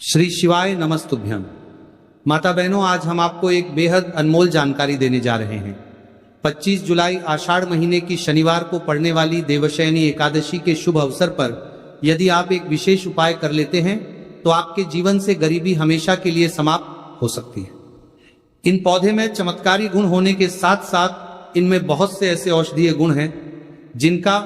श्री शिवाय नमस्तुभ्यम। माता बहनों, आज हम आपको एक बेहद अनमोल जानकारी देने जा रहे हैं। 25 जुलाई आषाढ़ महीने की शनिवार को पड़ने वाली देवशयनी एकादशी के शुभ अवसर पर यदि आप एक विशेष उपाय कर लेते हैं तो आपके जीवन से गरीबी हमेशा के लिए समाप्त हो सकती है। इन पौधे में चमत्कारी गुण होने के साथ साथ इनमें बहुत से ऐसे औषधीय गुण हैं जिनका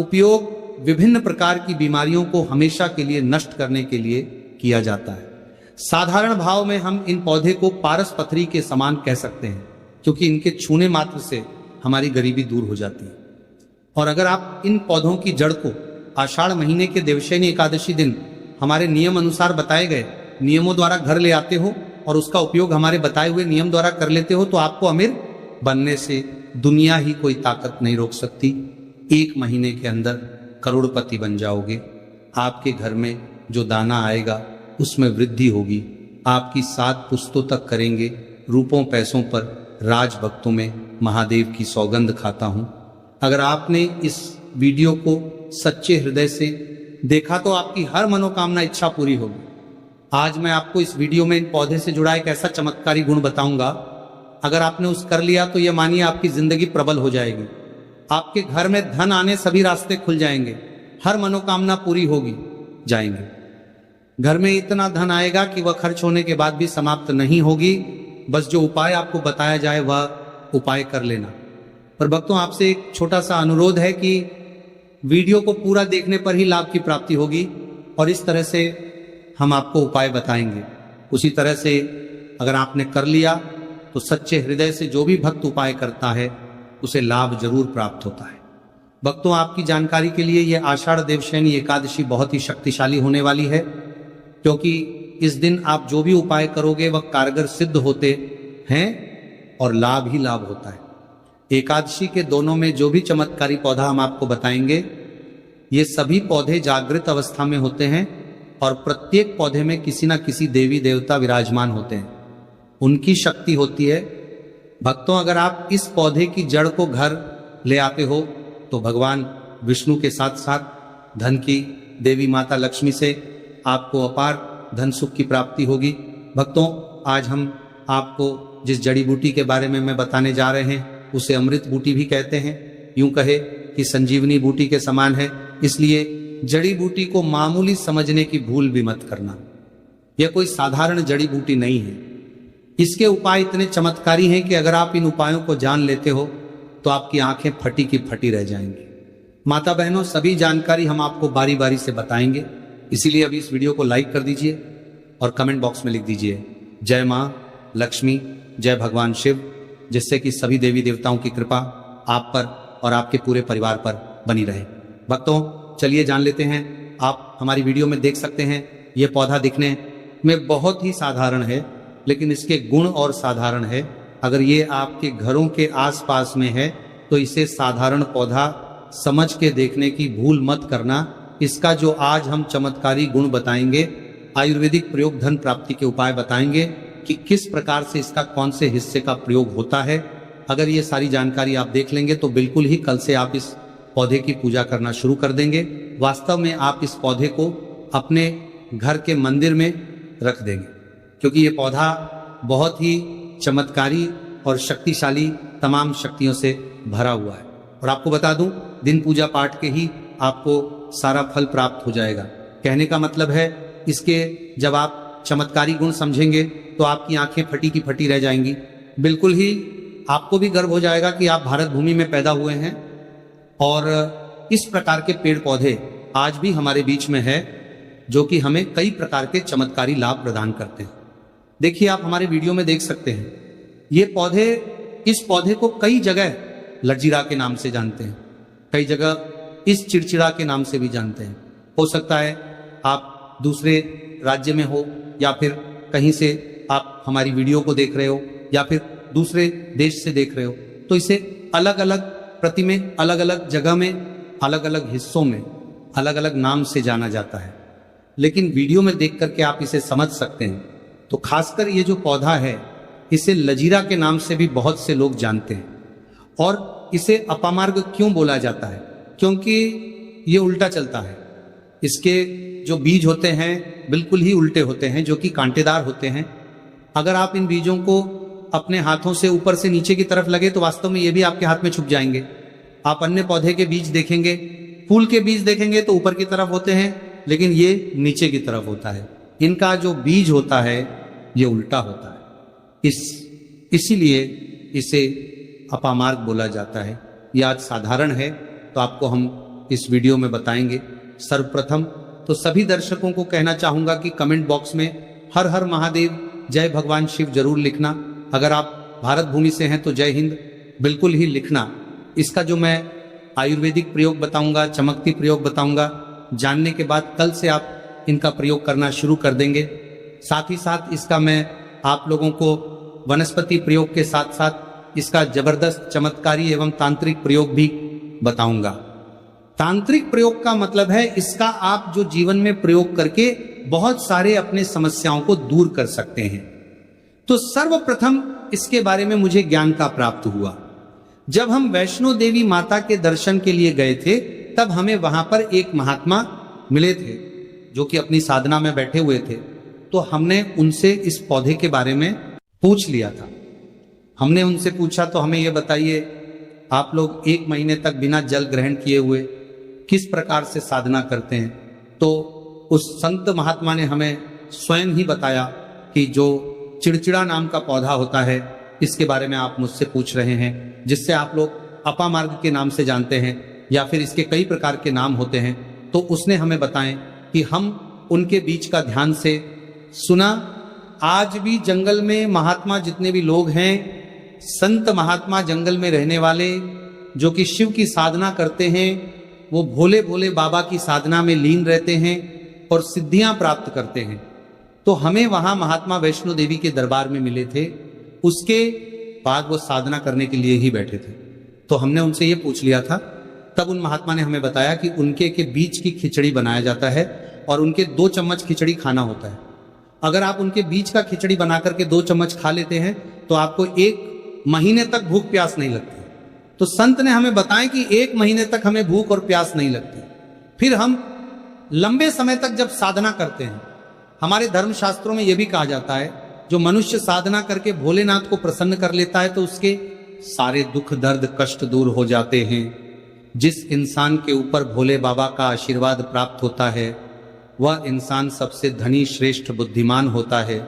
उपयोग विभिन्न प्रकार की बीमारियों को हमेशा के लिए नष्ट करने के लिए किया जाता है। साधारण भाव में हम इन पौधे को पारस पथरी के समान कह सकते हैं, क्योंकि इनके छूने मात्र से हमारी गरीबी दूर हो जाती है। और अगर आप इन पौधों की जड़ को आषाढ़ महीने के देवशयनी एकादशी दिन हमारे नियम अनुसार बताए गए नियमों द्वारा घर ले आते हो और उसका उपयोग हमारे बताए हुए नियम द्वारा कर लेते हो तो आपको अमीर बनने से दुनिया ही कोई ताकत नहीं रोक सकती। 1 महीने के अंदर करोड़पति बन जाओगे। आपके घर में जो दाना आएगा उसमें वृद्धि होगी। आपकी 7 पुश्तों तक करेंगे। रूपों पैसों पर राजभक्तों में महादेव की सौगंध खाता हूं। अगर आपने इस वीडियो को सच्चे हृदय से देखा तो आपकी हर मनोकामना इच्छा पूरी होगी। आज मैं आपको इस वीडियो में इन पौधे से जुड़ा एक ऐसा चमत्कारी गुण बताऊंगा, अगर आपने उस कर लिया तो यह मानिए आपकी जिंदगी प्रबल हो जाएगी। आपके घर में धन आने सभी रास्ते खुल जाएंगे, हर मनोकामना पूरी होगी जाएंगे। घर में इतना धन आएगा कि वह खर्च होने के बाद भी समाप्त नहीं होगी। बस जो उपाय आपको बताया जाए वह उपाय कर लेना। पर भक्तों, आपसे एक छोटा सा अनुरोध है कि वीडियो को पूरा देखने पर ही लाभ की प्राप्ति होगी और इस तरह से हम आपको उपाय बताएंगे। उसी तरह से अगर आपने कर लिया तो सच्चे हृदय से जो भी भक्त उपाय करता है उसे लाभ जरूर प्राप्त होता है। भक्तों, आपकी जानकारी के लिए यह आषाढ़ देवशयनी एकादशी बहुत ही शक्तिशाली होने वाली है, क्योंकि इस दिन आप जो भी उपाय करोगे वह कारगर सिद्ध होते हैं और लाभ ही लाभ होता है। एकादशी के दोनों में जो भी चमत्कारी पौधा हम आपको बताएंगे, ये सभी पौधे जागृत अवस्था में होते हैं और प्रत्येक पौधे में किसी ना किसी देवी देवता विराजमान होते हैं, उनकी शक्ति होती है। भक्तों, अगर आप इस पौधे की जड़ को घर ले आते हो तो भगवान विष्णु के साथ साथ धन की देवी माता लक्ष्मी से आपको अपार धन सुख की प्राप्ति होगी। भक्तों, आज हम आपको जिस जड़ी बूटी के बारे में मैं बताने जा रहे हैं उसे अमृत बूटी भी कहते हैं। यूं कहे कि संजीवनी बूटी के समान है, इसलिए जड़ी बूटी को मामूली समझने की भूल भी मत करना। यह कोई साधारण जड़ी बूटी नहीं है। इसके उपाय इतने चमत्कारी हैं कि अगर आप इन उपायों को जान लेते हो तो आपकी आंखें फटी की फटी रह जाएंगी। माता बहनों, सभी जानकारी हम आपको बारी बारी से बताएंगे, इसीलिए अभी इस वीडियो को लाइक कर दीजिए और कमेंट बॉक्स में लिख दीजिए जय मां लक्ष्मी, जय भगवान शिव, जिससे कि सभी देवी देवताओं की कृपा आप पर और आपके पूरे परिवार पर बनी रहे। भक्तों, चलिए जान लेते हैं। आप हमारी वीडियो में देख सकते हैं यह पौधा दिखने में बहुत ही साधारण है, लेकिन इसके गुण और साधारण है। अगर ये आपके घरों के आसपास में है तो इसे साधारण पौधा समझ के देखने की भूल मत करना। इसका जो आज हम चमत्कारी गुण बताएंगे, आयुर्वेदिक प्रयोग धन प्राप्ति के उपाय बताएंगे कि किस प्रकार से इसका कौन से हिस्से का प्रयोग होता है। अगर ये सारी जानकारी आप देख लेंगे तो बिल्कुल ही कल से आप इस पौधे की पूजा करना शुरू कर देंगे। वास्तव में आप इस पौधे को अपने घर के मंदिर में रख देंगे, क्योंकि ये पौधा बहुत ही चमत्कारी और शक्तिशाली तमाम शक्तियों से भरा हुआ है। और आपको बता दूं, दिन पूजा पाठ के ही आपको सारा फल प्राप्त हो जाएगा। कहने का मतलब है, इसके जब आप चमत्कारी गुण समझेंगे तो आपकी आंखें फटी की फटी रह जाएंगी। बिल्कुल ही आपको भी गर्व हो जाएगा कि आप भारत भूमि में पैदा हुए हैं और इस प्रकार के पेड़ पौधे आज भी हमारे बीच में है, जो कि हमें कई प्रकार के चमत्कारी लाभ प्रदान करते हैं। देखिए, आप हमारे वीडियो में देख सकते हैं ये पौधे, इस पौधे को कई जगह लजीरा के नाम से जानते हैं, कई जगह इस चिड़चिड़ा के नाम से भी जानते हैं। हो सकता है आप दूसरे राज्य में हो या फिर कहीं से आप हमारी वीडियो को देख रहे हो या फिर दूसरे देश से देख रहे हो, तो इसे अलग अलग प्रति में, अलग अलग जगह में, अलग अलग हिस्सों में अलग अलग नाम से जाना जाता है। लेकिन वीडियो में देख करके आप इसे समझ सकते हैं। तो खासकर ये जो पौधा है, इसे लजीरा के नाम से भी बहुत से लोग जानते हैं। और इसे अपामार्ग क्यों बोला जाता है? क्योंकि ये उल्टा चलता है। इसके जो बीज होते हैं बिल्कुल ही उल्टे होते हैं, जो कि कांटेदार होते हैं। अगर आप इन बीजों को अपने हाथों से ऊपर से नीचे की तरफ लगे तो वास्तव में ये भी आपके हाथ में छुप जाएंगे। आप अन्य पौधे के बीज देखेंगे, फूल के बीज देखेंगे तो ऊपर की तरफ होते हैं, लेकिन ये नीचे की तरफ होता है। इनका जो बीज होता है ये उल्टा होता है। इसीलिए इसे अपामार्ग बोला जाता है। यह आज साधारण है तो आपको हम इस वीडियो में बताएंगे। सर्वप्रथम तो सभी दर्शकों को कहना चाहूंगा कि कमेंट बॉक्स में हर हर महादेव, जय भगवान शिव जरूर लिखना। अगर आप भारत भूमि से हैं तो जय हिंद बिल्कुल ही लिखना। इसका जो मैं आयुर्वेदिक प्रयोग बताऊंगा, चमकती प्रयोग बताऊंगा, जानने के बाद कल से आप इनका प्रयोग करना शुरू कर देंगे। साथ ही साथ इसका मैं आप लोगों को वनस्पति प्रयोग के साथ साथ इसका जबरदस्त चमत्कारी एवं तांत्रिक प्रयोग भी बताऊंगा। तांत्रिक प्रयोग का मतलब है इसका आप जो जीवन में प्रयोग करके बहुत सारे अपने समस्याओं को दूर कर सकते हैं। तो सर्वप्रथम इसके बारे में मुझे ज्ञान का प्राप्त हुआ जब हम वैष्णो देवी माता के दर्शन के लिए गए थे। तब हमें वहां पर एक महात्मा मिले थे जो कि अपनी साधना में बैठे हुए थे। तो हमने उनसे इस पौधे के बारे में पूछ लिया था। हमने उनसे पूछा तो हमें यह बताइए, आप लोग 1 महीने तक बिना जल ग्रहण किए हुए किस प्रकार से साधना करते हैं? तो उस संत महात्मा ने हमें स्वयं ही बताया कि जो चिड़चिड़ा नाम का पौधा होता है इसके बारे में आप मुझसे पूछ रहे हैं, जिससे आप लोग अपामार्ग के नाम से जानते हैं या फिर इसके कई प्रकार के नाम होते हैं। तो उसने हमें बताएं कि हम उनके बीच का ध्यान से सुना। आज भी जंगल में महात्मा जितने भी लोग हैं, संत महात्मा जंगल में रहने वाले जो कि शिव की साधना करते हैं, वो भोले भोले बाबा की साधना में लीन रहते हैं और सिद्धियां प्राप्त करते हैं। तो हमें वहां महात्मा वैष्णो देवी के दरबार में मिले थे। उसके बाद वो साधना करने के लिए ही बैठे थे। तो हमने उनसे ये पूछ लिया था। तब उन महात्मा ने हमें बताया कि उनके के बीज की खिचड़ी बनाया जाता है और उनके 2 चम्मच खिचड़ी खाना होता है। अगर आप उनके बीज का खिचड़ी बना करके 2 चम्मच खा लेते हैं तो आपको 1 महीने तक भूख प्यास नहीं लगती। तो संत ने हमें बताया कि 1 महीने तक हमें भूख और प्यास नहीं लगती। फिर हम लंबे समय तक जब साधना करते हैं, हमारे धर्मशास्त्रों में यह भी कहा जाता है जो मनुष्य साधना करके भोलेनाथ को प्रसन्न कर लेता है तो उसके सारे दुख दर्द कष्ट दूर हो जाते हैं। जिस इंसान के ऊपर भोले बाबा का आशीर्वाद प्राप्त होता है वह इंसान सबसे धनी श्रेष्ठ बुद्धिमान होता है।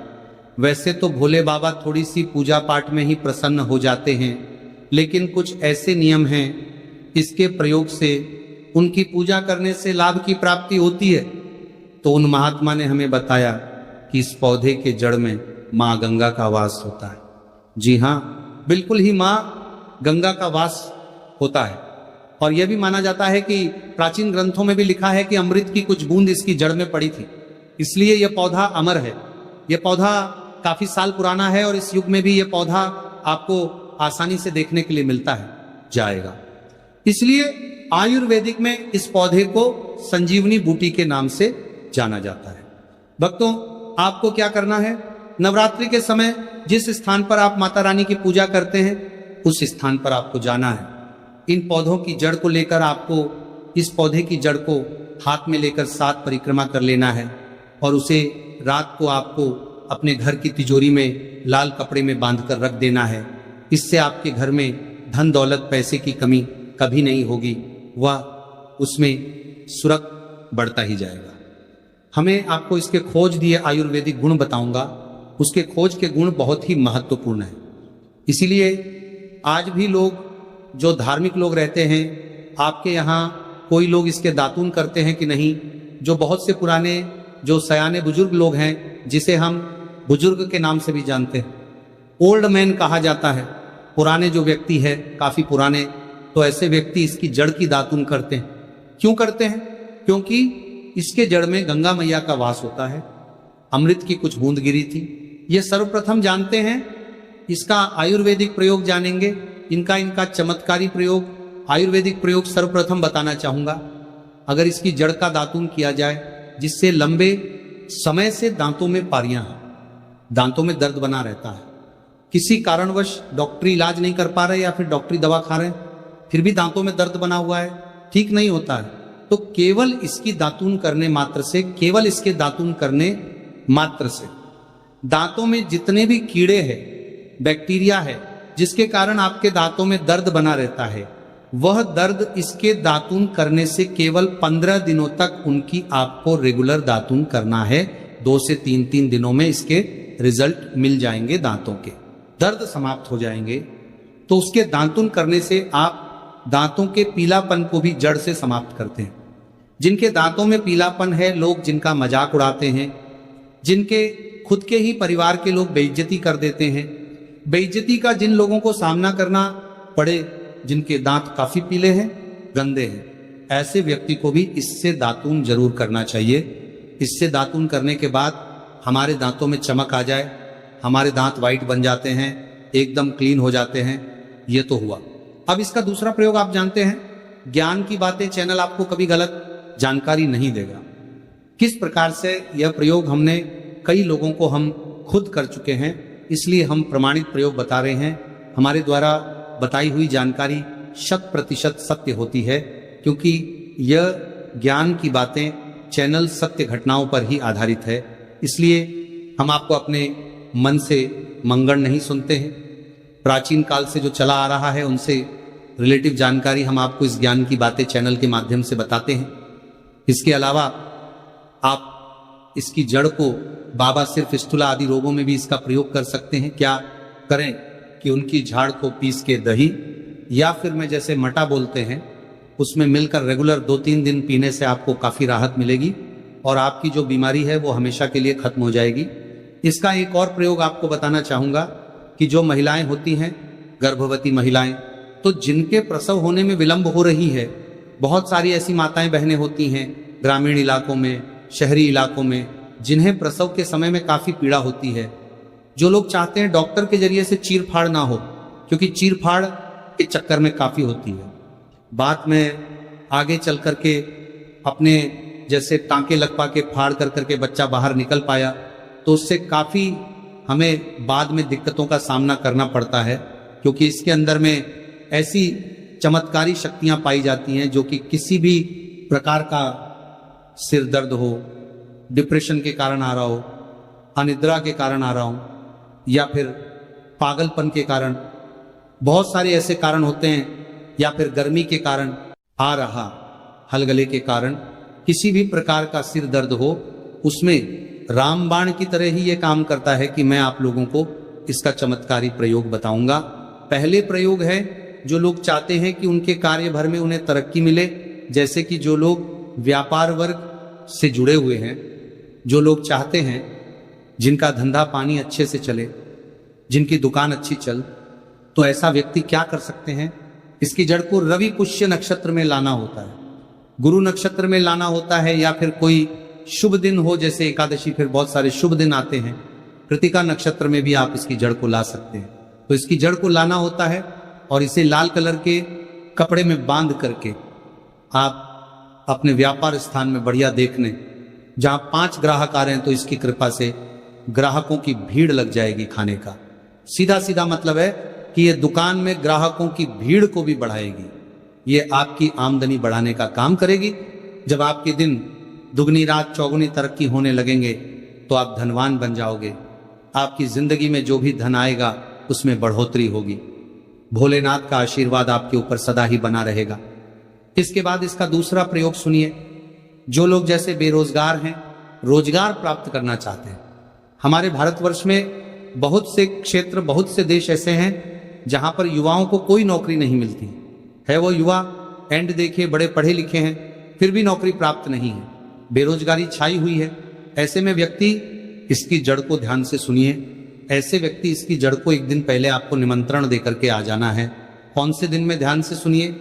वैसे तो भोले बाबा थोड़ी सी पूजा पाठ में ही प्रसन्न हो जाते हैं, लेकिन कुछ ऐसे नियम हैं इसके प्रयोग से उनकी पूजा करने से लाभ की प्राप्ति होती है। तो उन महात्मा ने हमें बताया कि इस पौधे के जड़ में माँ गंगा का वास होता है। जी हाँ, बिल्कुल ही माँ गंगा का वास होता है। और यह भी माना जाता है कि प्राचीन ग्रंथों में भी लिखा है कि अमृत की कुछ बूंद इसकी जड़ में पड़ी थी, इसलिए यह पौधा अमर है। यह पौधा काफी साल पुराना है और इस युग में भी यह पौधा आपको आसानी से देखने के लिए मिलता है जाएगा। इसलिए आयुर्वेदिक में इस पौधे को संजीवनी बूटी के नाम से जाना जाता है। भक्तों, आपको क्या करना है, नवरात्रि के समय जिस स्थान पर आप माता रानी की पूजा करते हैं उस स्थान पर आपको जाना है। इन पौधों की जड़ को लेकर आपको इस पौधे की जड़ को हाथ में लेकर 7 परिक्रमा कर लेना है और उसे रात को आपको अपने घर की तिजोरी में लाल कपड़े में बांधकर रख देना है। इससे आपके घर में धन दौलत पैसे की कमी कभी नहीं होगी, वह उसमें सुरख बढ़ता ही जाएगा। हमें आपको इसके खोज दिए आयुर्वेदिक गुण बताऊंगा। उसके खोज के गुण बहुत ही महत्वपूर्ण है। इसीलिए आज भी लोग जो धार्मिक लोग रहते हैं, आपके यहाँ कोई लोग इसके दातून करते हैं कि नहीं? जो बहुत से पुराने जो सयाने बुजुर्ग लोग हैं, जिसे हम बुजुर्ग के नाम से भी जानते हैं, ओल्ड मैन कहा जाता है, पुराने जो व्यक्ति है काफी पुराने, तो ऐसे व्यक्ति इसकी जड़ की दातून करते हैं। क्यों करते हैं? क्योंकि इसके जड़ में गंगा मैया का वास होता है। अमृत की कुछ बूंद गिरी थी। ये सर्वप्रथम जानते हैं। इसका आयुर्वेदिक प्रयोग जानेंगे। इनका चमत्कारी प्रयोग, आयुर्वेदिक प्रयोग सर्वप्रथम बताना चाहूंगा। अगर इसकी जड़ का दातून किया जाए, जिससे लंबे समय से दांतों में पारियां हैं, दांतों में दर्द बना रहता है, किसी कारणवश डॉक्टरी इलाज नहीं कर पा रहे या फिर डॉक्टरी दवा खा रहे हैं, फिर भी दांतों में दर्द बना हुआ है, ठीक नहीं होता है, तो केवल इसकी दातून करने मात्र से, केवल इसके दातून करने मात्र से दांतों में जितने भी कीड़े हैं, बैक्टीरिया है, जिसके कारण आपके दांतों में दर्द बना रहता है, वह दर्द इसके दातून करने से केवल 15 दिनों तक उनकी आपको रेगुलर दातून करना है। 2 से 3 दिनों में इसके रिजल्ट मिल जाएंगे, दांतों के दर्द समाप्त हो जाएंगे। तो उसके दातून करने से आप दांतों के पीलापन को भी जड़ से समाप्त करते हैं। जिनके दांतों में पीलापन है, लोग जिनका मजाक उड़ाते हैं, जिनके खुद के ही परिवार के लोग बेइज्जती कर देते हैं, बेइज्जती का जिन लोगों को सामना करना पड़े, जिनके दांत काफी पीले हैं, गंदे हैं, ऐसे व्यक्ति को भी इससे दातून जरूर करना चाहिए। इससे दातून करने के बाद हमारे दांतों में चमक आ जाए, हमारे दांत वाइट बन जाते हैं, एकदम क्लीन हो जाते हैं। ये तो हुआ। अब इसका दूसरा प्रयोग आप जानते हैं, ज्ञान की बातें चैनल आपको कभी गलत जानकारी नहीं देगा। किस प्रकार से यह प्रयोग हमने कई लोगों को हम खुद कर चुके हैं, इसलिए हम प्रमाणित प्रयोग बता रहे हैं। हमारे द्वारा बताई हुई जानकारी 100% सत्य होती है, क्योंकि यह ज्ञान की बातें चैनल सत्य घटनाओं पर ही आधारित है। इसलिए हम आपको अपने मन से मंगल नहीं सुनते हैं। प्राचीन काल से जो चला आ रहा है उनसे रिलेटिव जानकारी हम आपको इस ज्ञान की बातें चैनल के माध्यम से बताते हैं। इसके अलावा आप इसकी जड़ को बाबा सिर फिस्टुला आदि रोगों में भी इसका प्रयोग कर सकते हैं। क्या करें कि उनकी झाड़ को पीस के दही या फिर में जैसे मटा बोलते हैं उसमें मिलकर रेगुलर 2-3 दिन पीने से आपको काफी राहत मिलेगी और आपकी जो बीमारी है वो हमेशा के लिए खत्म हो जाएगी। इसका एक और प्रयोग आपको बताना चाहूंगा कि जो महिलाएं होती हैं, गर्भवती महिलाएं, तो जिनके प्रसव होने में विलंब हो रही है, बहुत सारी ऐसी माताएं बहनें होती हैं ग्रामीण इलाकों में, शहरी इलाकों में, जिन्हें प्रसव के समय में काफी पीड़ा होती है। जो लोग चाहते हैं डॉक्टर के जरिए से चीर फाड़ ना हो, क्योंकि चीर फाड़ के चक्कर में काफी होती है। बात में आगे चल करके अपने जैसे टांके लगवा के फाड़ कर करके बच्चा बाहर निकल पाया, तो उससे काफी हमें बाद में दिक्कतों का सामना करना पड़ता है, क्योंकि इसके अंदर में ऐसी चमत्कारी शक्तियां पाई जाती हैं जो कि किसी भी प्रकार का सिर दर्द हो, डिप्रेशन के कारण आ रहा हो, अनिद्रा के कारण आ रहा हो, या फिर पागलपन के कारण, बहुत सारे ऐसे कारण होते हैं, या फिर गर्मी के कारण आ रहा हलगले के कारण किसी भी प्रकार का सिर दर्द हो, उसमें रामबाण की तरह ही ये काम करता है कि मैं आप लोगों को इसका चमत्कारी प्रयोग बताऊंगा। पहले प्रयोग है जो लोग चाहते हैं कि उनके कार्य भर में उन्हें तरक्की मिले, जैसे कि जो लोग व्यापार वर्ग से जुड़े हुए हैं, जो लोग चाहते हैं जिनका धंधा पानी अच्छे से चले, जिनकी दुकान अच्छी चल, तो ऐसा व्यक्ति क्या कर सकते हैं, इसकी जड़ को रवि पुष्य नक्षत्र में लाना होता है, गुरु नक्षत्र में लाना होता है, या फिर कोई शुभ दिन हो जैसे एकादशी, फिर बहुत सारे शुभ दिन आते हैं, कृतिका नक्षत्र में भी आप इसकी जड़ को ला सकते हैं। तो इसकी जड़ को लाना होता है और इसे लाल कलर के कपड़े में बांध करके आप अपने व्यापार स्थान में बढ़िया देखने, जहां 5 ग्राहक आ रहे हैं तो इसकी कृपा से ग्राहकों की भीड़ लग जाएगी खाने का। सीधा सीधा मतलब है कि ये दुकान में ग्राहकों की भीड़ को भी बढ़ाएगी, ये आपकी आमदनी बढ़ाने का काम करेगी। जब आपके दिन दुगनी रात चौगुनी तरक्की होने लगेंगे तो आप धनवान बन जाओगे। आपकी जिंदगी में जो भी धन आएगा उसमें बढ़ोतरी होगी। भोलेनाथ का आशीर्वाद आपके ऊपर सदा ही बना रहेगा। इसके बाद इसका दूसरा प्रयोग सुनिए। जो लोग जैसे बेरोजगार हैं, रोजगार प्राप्त करना चाहते हैं, हमारे भारतवर्ष में बहुत से क्षेत्र, बहुत से देश ऐसे हैं जहां पर युवाओं को कोई नौकरी नहीं मिलती है। वो युवा एंड देखिए बड़े पढ़े लिखे हैं, फिर भी नौकरी प्राप्त नहीं है, बेरोजगारी छाई हुई है। ऐसे में व्यक्ति इसकी जड़ को ध्यान से सुनिए। ऐसे व्यक्ति इसकी जड़ को एक दिन पहले आपको निमंत्रण देकर के आ जाना है। कौन से दिन में, ध्यान से सुनिए।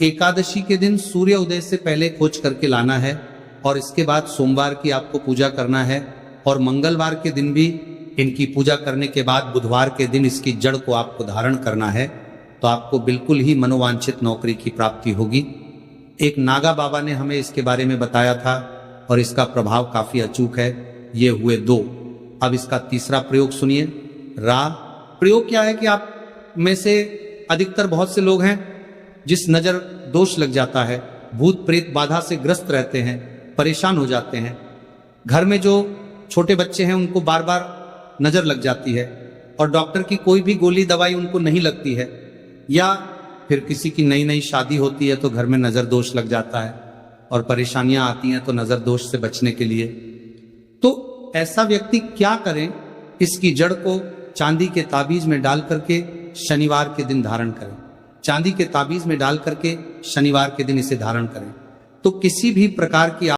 एकादशी के दिन सूर्य उदय से पहले खोज करके लाना है, और इसके बाद सोमवार की आपको पूजा करना है, और मंगलवार के दिन भी इनकी पूजा करने के बाद बुधवार के दिन इसकी जड़ को आपको धारण करना है। तो आपको बिल्कुल ही मनोवांछित नौकरी की प्राप्ति होगी। एक नागा बाबा ने हमें इसके बारे में बताया था और इसका प्रभाव काफी अचूक है। ये हुए 2। अब इसका तीसरा प्रयोग सुनिए। रा प्रयोग क्या है कि आप में से अधिकतर बहुत से लोग हैं जिस नजर दोष लग जाता है, भूत प्रेत बाधा से ग्रस्त रहते हैं, परेशान हो जाते हैं। घर में जो छोटे बच्चे हैं उनको बार बार नजर लग जाती है और डॉक्टर की कोई भी गोली दवाई उनको नहीं लगती है, या फिर किसी की नई नई शादी होती है तो घर में नजर दोष लग जाता है और परेशानियां आती हैं तो नजर दोष से बचने के लिए। तो ऐसा व्यक्ति क्या करें? इसकी जड़ को चांदी के ताबीज में डाल करके शनिवार के दिन धारण करें। चांदी के ताबीज में डाल करके शनिवार के दिन इसे धारण करें तो किसी भी प्रकार की